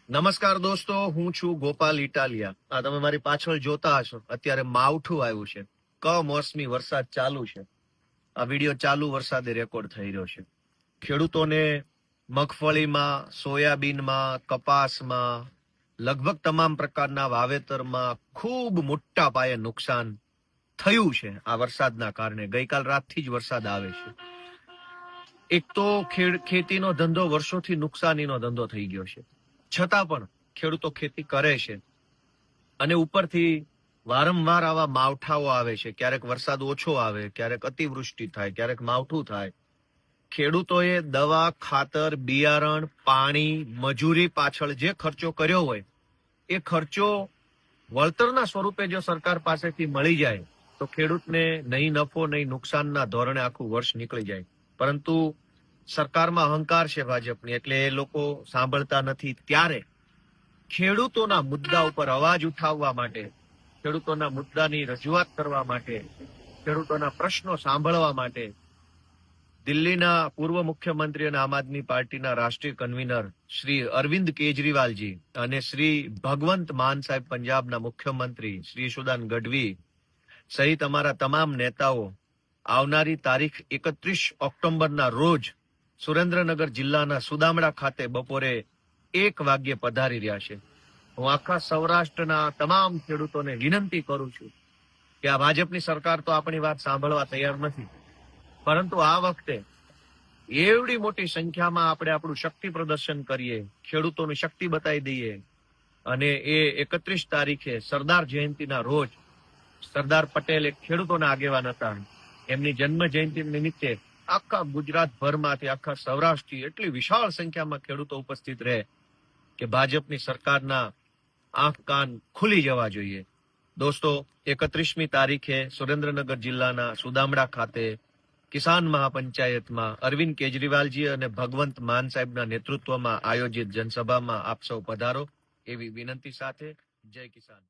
નમસ્કાર દોસ્તો, હું છું ગોપાલ ઇટાલિયા. આ તમે મારી પાછળ જોતા હશો, અત્યારે માવઠું આવ્યું છે. કમોસમી વરસાદ ચાલુ છે. આ વિડીયો ચાલુ વરસાદે રેકોર્ડ થઈ રહ્યો છે. ખેડૂતોને મગફળીમાં, સોયાબીનમાં, કપાસમાં, લગભગ તમામ પ્રકારના વાવેતરમાં ખૂબ મોટા પાયે નુકસાન થયું છે આ વરસાદના કારણે. ગઈકાલ રાતથી જ વરસાદ આવે છે. એક તો ખેતીનો ધંધો વર્ષોથી નુકસાનીનો ધંધો થઈ ગયો છે, છતાં પણ ખેડૂતો ખેતી કરે છે. અને ઉપરથી વારંવાર આવા માવઠાઓ આવે છે. ક્યારેક વરસાદ ઓછો આવે, ક્યારેક અતિવૃષ્ટિ થાય, ક્યારેક માવઠું થાય. ખેડૂતોએ દવા, ખાતર, બિયારણ, પાણી, મજૂરી પાછળ જે ખર્ચો કર્યો હોય એ ખર્ચો વળતરના સ્વરૂપે જો સરકાર પાસેથી મળી જાય તો ખેડૂતને નહીં નફો નહીં નુકસાનના ધોરણે આખું વર્ષ નીકળી જાય. પરંતુ સરકારમાં અહંકાર છે ભાજપની, એટલે એ લોકો સાંભળતા નથી. ત્યારે ખેડૂતોના મુદ્દા ઉપર અવાજ ઉઠાવવા માટે, ખેડૂતોના મુદ્દાની રજૂઆત કરવા માટે, ખેડૂતોના પ્રશ્નો સાંભળવા માટે દિલ્હીના પૂર્વ મુખ્યમંત્રી અને આમ આદમી પાર્ટીના રાષ્ટ્રીય કન્વીનર શ્રી અરવિંદ કેજરીવાલજી અને શ્રી ભગવંત માન સાહેબ પંજાબના મુખ્યમંત્રી શ્રી યશોદાન ગઢવી સહિત અમારા તમામ નેતાઓ આવનારી તારીખ 31 ઓક્ટોબરના રોજ સુરેન્દ્રનગર જિલ્લાના સુદામડા ખાતે બપોરે 1 વાગ્યે પધારી રહ્યા છે. હું આખા સૌરાષ્ટ્રના તમામ ખેડૂતોને વિનંતી કરું છું કે આ ભાજપની સરકાર તો આપણી વાત સાંભળવા તૈયાર નથી, પરંતુ આ વખતે એવડી મોટી સંખ્યામાં આપણે આપણું શક્તિ પ્રદર્શન કરીએ, ખેડૂતોની શક્તિ બતાવી દઈએ. અને એ 31 તારીખે સરદાર જયંતિના રોજ સરદાર પટેલ એક ખેડૂતોના આગેવાન હતા. એમની જન્મ જયંતિ નિમિત્તે આખા ગુજરાત ભરમાંથી, આખા સૌરાષ્ટ્રથી એટલી વિશાળ સંખ્યામાં ખેડૂતો ઉપસ્થિત રહે કે ભાજપની સરકારના આંખ કાન ખુલી જવા જોઈએ. દોસ્તો, 31મી તારીખે સુરેન્દ્રનગર જિલ્લાના સુદામડા ખાતે કિસાન મહાપંચાયતમાં અરવિંદ કેજરીવાલજી અને ભગવંત માન સાહેબના નેતૃત્વમાં આયોજિત જનસભામાં આપ સૌ પધારો એવી વિનંતી સાથે જય કિસાન.